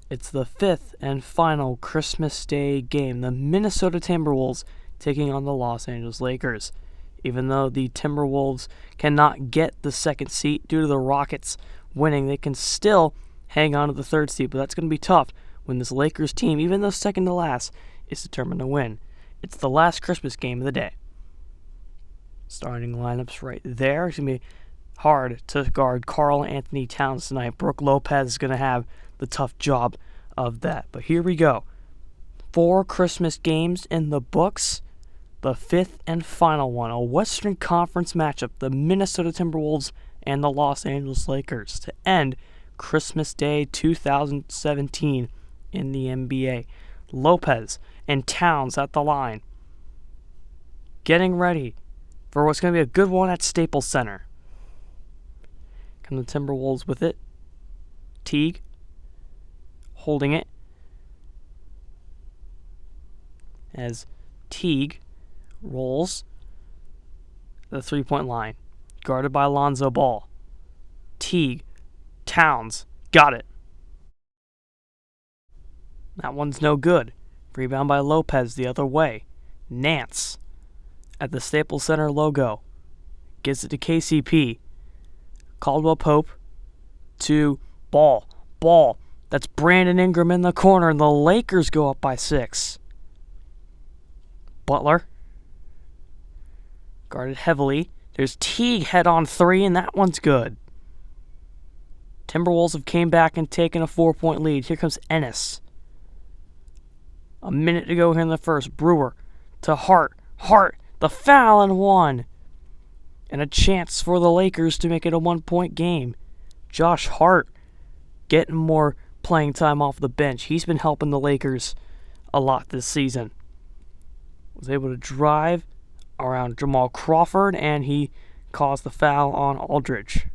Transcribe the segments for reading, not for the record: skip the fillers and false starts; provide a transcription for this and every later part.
It's the fifth and final Christmas Day game. The Minnesota Timberwolves taking on the Los Angeles Lakers. Even though the Timberwolves cannot get the second seat due to the Rockets winning, they can still hang on to the third seat, but that's going to be tough when this Lakers team, even though second to last, is determined to win. It's the last Christmas game of the day. Starting lineups right there. It's going to be hard to guard Karl Anthony Towns tonight. Brook Lopez is going to have the tough job of that. But here we go. 4 Christmas games in the books. The fifth and final one, a Western Conference matchup, the Minnesota Timberwolves and the Los Angeles Lakers, to end Christmas Day 2017 in the NBA. Lopez and Towns at the line, getting ready for what's going to be a good one at Staples Center. Come the Timberwolves with it. Teague holding it as Teague rolls the three-point line, guarded by Lonzo Ball. Teague, Towns, got it. That one's no good. Rebound by Lopez the other way. Nance at the Staples Center logo gives it to KCP. Caldwell Pope to Ball. Ball. That's Brandon Ingram in the corner, and the Lakers go up by 6. Butler guarded heavily. There's Teague head on 3, and that one's good. Timberwolves have came back and taken a 4-point lead. Here comes Ennis. A minute to go here in the first. Brewer to Hart. Hart, the foul and 1. And a chance for the Lakers to make it a 1-point game. Josh Hart getting more playing time off the bench. He's been helping the Lakers a lot this season. Was able to drive around Jamal Crawford, and he caused the foul on Aldridge.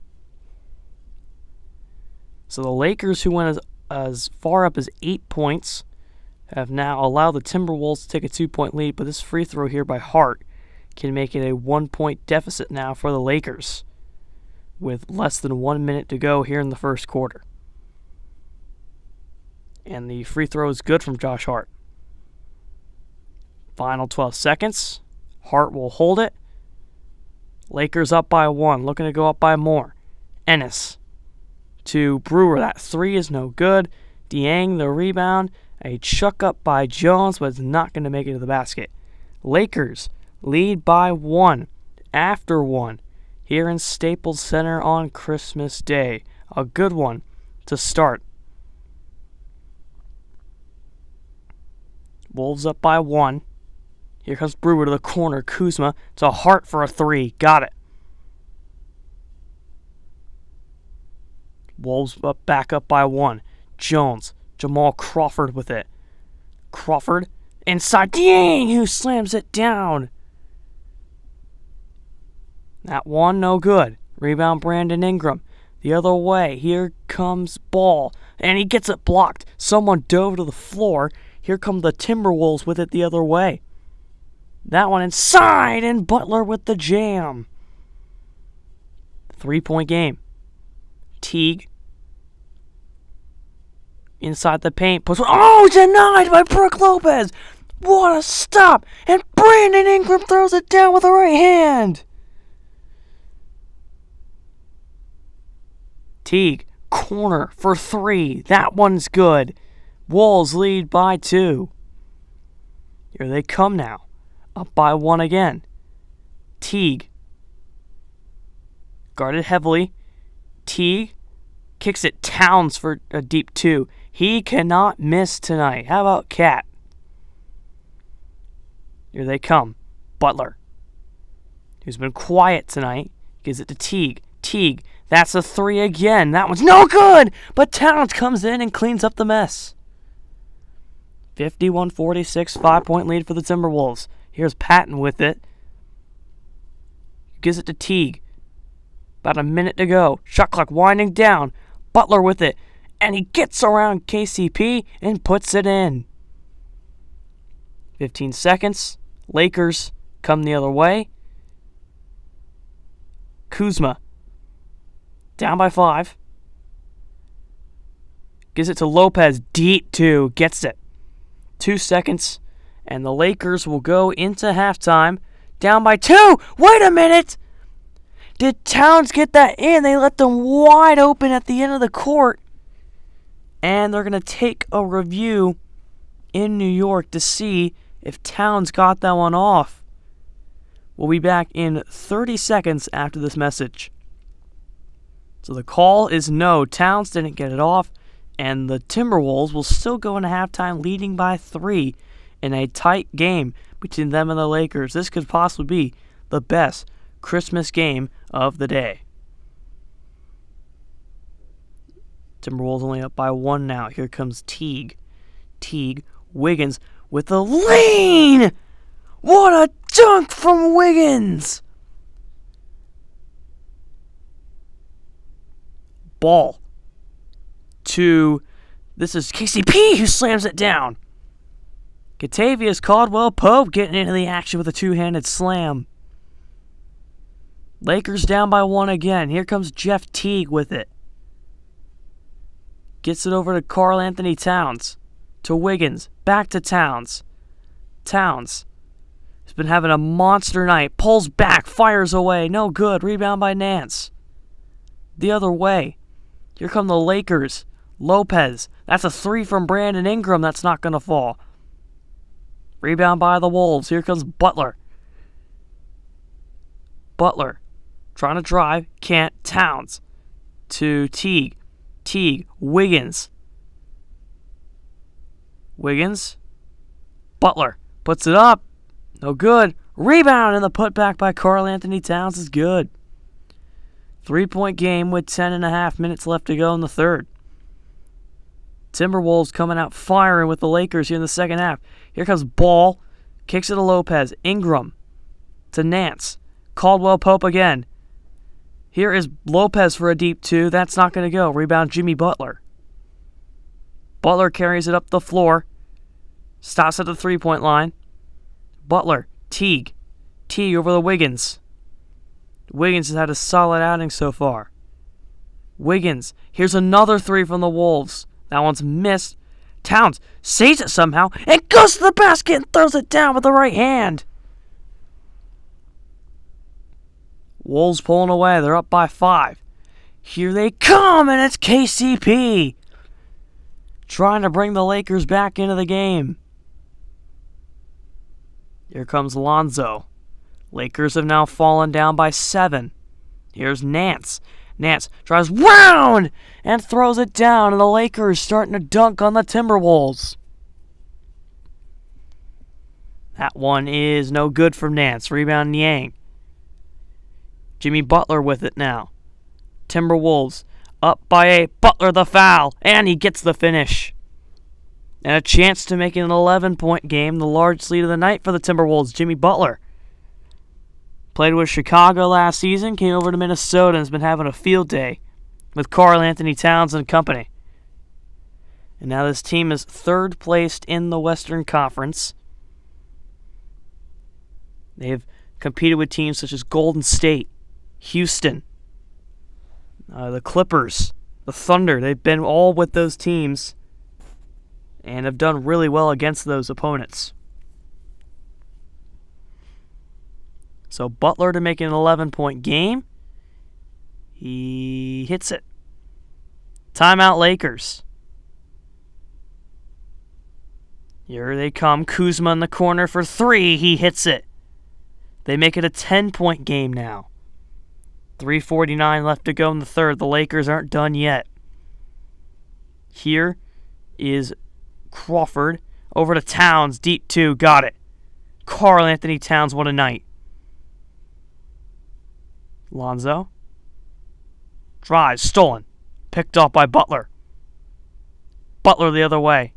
So the Lakers, who went as far up as 8 points, have now allowed the Timberwolves to take a 2-point lead, but this free throw here by Hart can make it a 1-point deficit now for the Lakers with less than 1 minute to go here in the first quarter. And the free throw is good from Josh Hart. Final 12 seconds. Hart will hold it. Lakers up by 1, looking to go up by more. Ennis to Brewer. That 3 is no good. Dieng the rebound. A chuck up by Jones, but it's not going to make it to the basket. Lakers lead by 1 after 1 here in Staples Center on Christmas Day. A good one to start. Wolves up by 1. Here comes Brewer to the corner. Kuzma to Hart for a 3. Got it. Wolves back up by 1. Jones. Jamal Crawford with it. Crawford inside Dieng, who slams it down. That one, no good. Rebound Brandon Ingram. The other way. Here comes Ball. And he gets it blocked. Someone dove to the floor. Here come the Timberwolves with it the other way. That one inside, and Butler with the jam. 3-point game. Teague inside the paint. Denied by Brook Lopez. What a stop. And Brandon Ingram throws it down with the right hand. Teague, corner for 3. That one's good. Wolves lead by 2. Here they come now. Up by 1 again. Teague. Guarded heavily. Teague kicks it. Towns for a deep 2. He cannot miss tonight. How about Cat? Here they come. Butler, who's been quiet tonight, gives it to Teague. Teague, that's a 3 again. That one's no good, but Towns comes in and cleans up the mess. 51-46, 5-point lead for the Timberwolves. Here's Patton with it. Gives it to Teague. About a minute to go. Shot clock winding down. Butler with it. And he gets around KCP and puts it in. 15 seconds. Lakers come the other way. Kuzma. Down by 5. Gives it to Lopez. Deep two. Gets it. 2 seconds. And the Lakers will go into halftime down by 2. Wait a minute! Did Towns get that in? They let them wide open at the end of the court. And they're going to take a review in New York to see if Towns got that one off. We'll be back in 30 seconds after this message. So the call is no, Towns didn't get it off, and the Timberwolves will still go into halftime leading by 3 in a tight game between them and the Lakers. This could possibly be the best Christmas game of the day. Timberwolves only up by 1 now. Here comes Teague. Wiggins with the lean! What a dunk from Wiggins! Ball to, this is KCP who slams it down. Kentavious Caldwell-Pope getting into the action with a two-handed slam. Lakers down by 1 again. Here comes Jeff Teague with it. Gets it over to Karl Anthony Towns. To Wiggins. Back to Towns. Towns has been having a monster night. Pulls back. Fires away. No good. Rebound by Nance. The other way. Here come the Lakers. Lopez. That's a 3 from Brandon Ingram. That's not going to fall. Rebound by the Wolves. Here comes Butler. Trying to drive. Can't. Towns. To Teague. Wiggins. Butler puts it up. No good. Rebound, and the putback by Karl Anthony Towns is good. 3-point game with 10.5 minutes left to go in the third. Timberwolves coming out firing with the Lakers here in the second half. Here comes Ball. Kicks it to Lopez. Ingram. To Nance. Caldwell-Pope again. Here is Lopez for a deep 2. That's not going to go. Rebound Jimmy Butler. Butler carries it up the floor. Stops at the 3-point line. Butler. Teague over the Wiggins. Wiggins has had a solid outing so far. Wiggins. Here's another 3 from the Wolves. That one's missed. Towns saves it somehow and goes to the basket and throws it down with the right hand. Wolves pulling away. They're up by 5. Here they come, and it's KCP trying to bring the Lakers back into the game. Here comes Lonzo. Lakers have now fallen down by 7. Here's Nance. Nance tries round and throws it down, and the Lakers starting to dunk on the Timberwolves. That one is no good from Nance. Rebound Niang. Jimmy Butler with it now. Timberwolves up by 8. Butler the foul, and he gets the finish. And a chance to make it an 11-point game, the largest lead of the night for the Timberwolves. Jimmy Butler played with Chicago last season, came over to Minnesota, and has been having a field day with Karl Anthony Towns and company. And now this team is third placed in the Western Conference. They've competed with teams such as Golden State, Houston, the Clippers, the Thunder. They've been all with those teams and have done really well against those opponents. So Butler to make it an 11-point game. He hits it. Timeout Lakers. Here they come. Kuzma in the corner for 3. He hits it. They make it a 10-point game now. 3:49 left to go in the third. The Lakers aren't done yet. Here is Crawford over to Towns. Deep 2. Got it. Karl Anthony Towns, what a night. Lonzo. Drives. Stolen. Picked off by Butler. Butler the other way.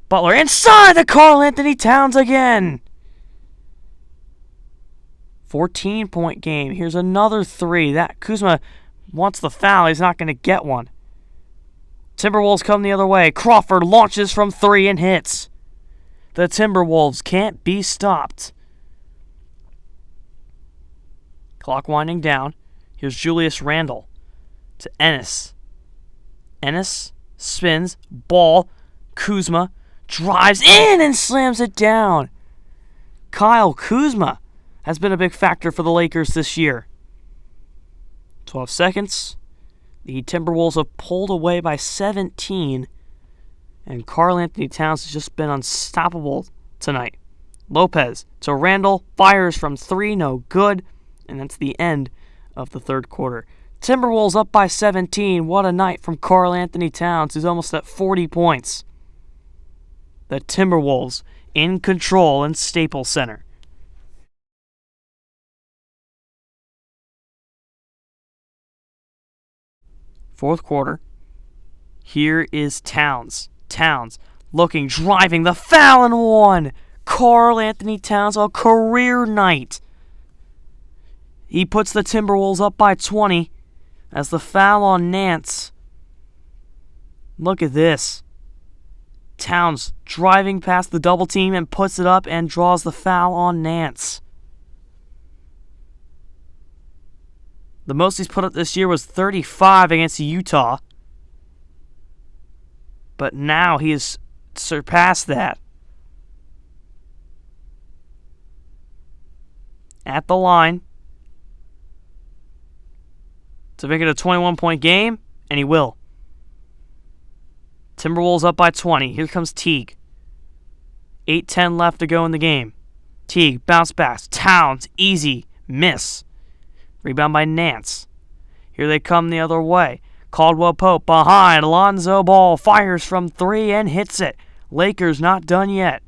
Butler inside the Karl Anthony Towns again. 14-point game. Here's another 3. That Kuzma wants the foul. He's not going to get one. Timberwolves come the other way. Crawford launches from 3 and hits. The Timberwolves can't be stopped. Clock winding down. Here's Julius Randle to Ennis. Ennis spins, ball, Kuzma drives in and slams it down. Kyle Kuzma has been a big factor for the Lakers this year. 12 seconds. The Timberwolves have pulled away by 17, and Karl-Anthony Towns has just been unstoppable tonight. Lopez to Randall, fires from 3, no good, and that's the end of the third quarter. Timberwolves up by 17. What a night from Karl-Anthony Towns, who's almost at 40 points. The Timberwolves in control in Staples Center. Fourth quarter. Here is Towns. Towns looking, driving, the foul and one. Karl-Anthony Towns, a career night. He puts the Timberwolves up by 20 as the foul on Nance. Look at this. Towns driving past the double team and puts it up and draws the foul on Nance. The most he's put up this year was 35 against Utah. But now he has surpassed that. At the line to make it a 21-point game, and he will. Timberwolves up by 20. Here comes Teague. 8:10 left to go in the game. Teague, bounce back. Towns, easy, miss. Rebound by Nance. Here they come the other way. Caldwell Pope behind. Lonzo Ball fires from 3 and hits it. Lakers not done yet.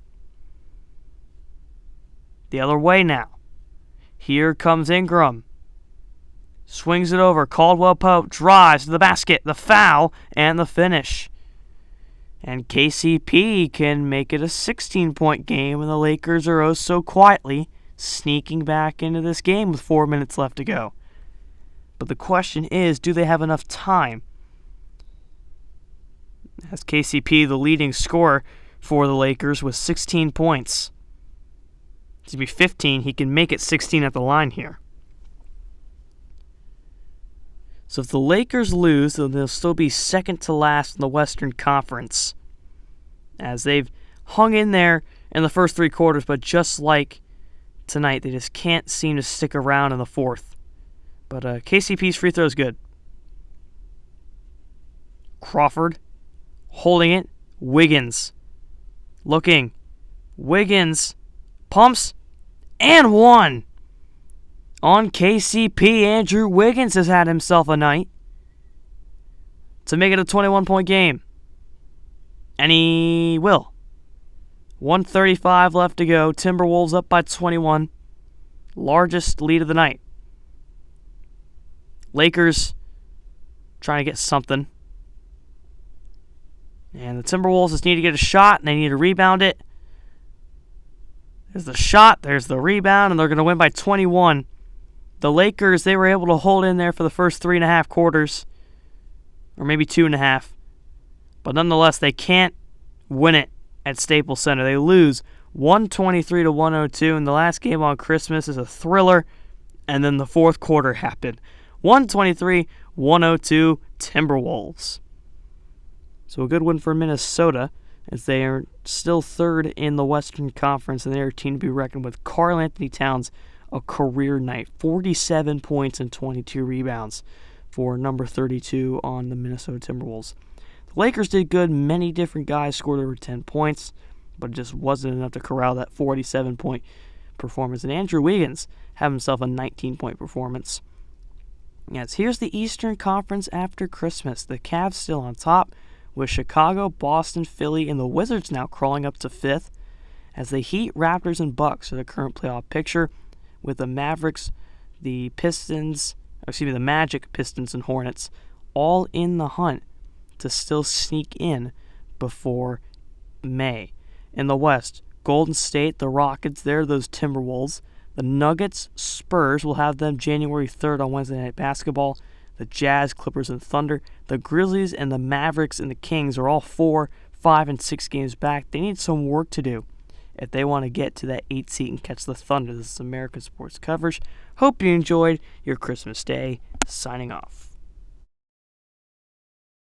The other way now. Here comes Ingram. Swings it over. Caldwell Pope drives to the basket. The foul and the finish. And KCP can make it a 16-point game, and the Lakers are oh so quietly sneaking back into this game with 4 minutes left to go. But the question is, do they have enough time? As KCP, the leading scorer for the Lakers, with 16 points. To be 15, he can make it 16 at the line here. So if the Lakers lose, then they'll still be second to last in the Western Conference, as they've hung in there in the first 3 quarters, but just like tonight, they just can't seem to stick around in the fourth. But KCP's free throw is good. Crawford holding it. Wiggins looking. Wiggins pumps and one. On KCP, Andrew Wiggins has had himself a night to make it a 21-point game. And he will. 1:35 left to go. Timberwolves up by 21. Largest lead of the night. Lakers trying to get something. And the Timberwolves just need to get a shot, and they need to rebound it. There's the shot, there's the rebound, and they're going to win by 21. The Lakers, they were able to hold in there for the first 3.5 quarters, or maybe 2.5. But nonetheless, they can't win it at Staples Center. They lose 123 to 102, and the last game on Christmas is a thriller, and then the fourth quarter happened. 123-102 Timberwolves. So a good win for Minnesota, as they are still third in the Western Conference, and they're a team to be reckoned with. Karl-Anthony Towns, a career night. 47 points and 22 rebounds for number 32 on the Minnesota Timberwolves. The Lakers did good. Many different guys scored over 10 points, but it just wasn't enough to corral that 47-point performance. And Andrew Wiggins had himself a 19-point performance. Yes, here's the Eastern Conference after Christmas. The Cavs still on top, with Chicago, Boston, Philly, and the Wizards now crawling up to 5th, as the Heat, Raptors, and Bucks are the current playoff picture, with the Mavericks, the Magic, Pistons, and Hornets all in the hunt to still sneak in before May. In the West, Golden State, the Rockets, they're those Timberwolves. The Nuggets, Spurs, will have them January 3rd on Wednesday Night Basketball. The Jazz, Clippers, and Thunder. The Grizzlies and the Mavericks and the Kings are all 4, 5, and 6 games back. They need some work to do if they want to get to that 8th seed and catch the Thunder. This is American Sports Coverage. Hope you enjoyed your Christmas Day. Signing off.